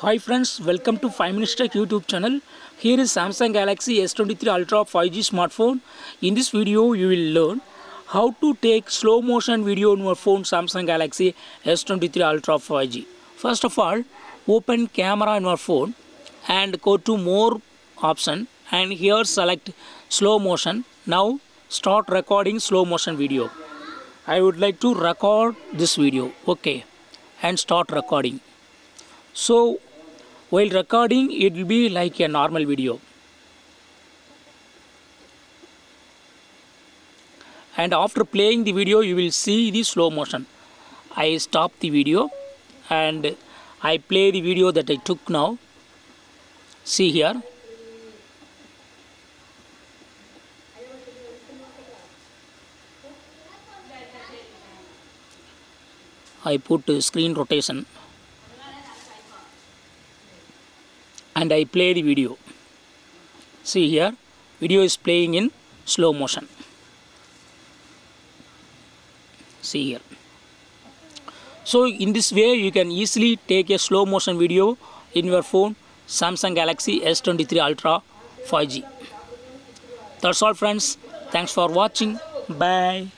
Hi friends, welcome to 5 Minutes Tech YouTube channel. Here is Samsung Galaxy S23 Ultra 5G smartphone. In this video, you will learn how to take slow motion video on your phone Samsung Galaxy S23 Ultra 5G. First of all, open camera on your phone and go to more option and here select slow motion. Now start recording slow motion video. I would like to record this video. Okay, and start recording. So while recording, it will be like a normal video. And after playing the video, you will see the slow motion. I stop the video and I play the video that I took now. See here. I put screen rotation. And I play the video. See here, video is playing in slow motion. See here. So in this way, you can easily take a slow motion video in your phone Samsung Galaxy S23 Ultra 5G. That's all friends. Thanks for watching. Bye.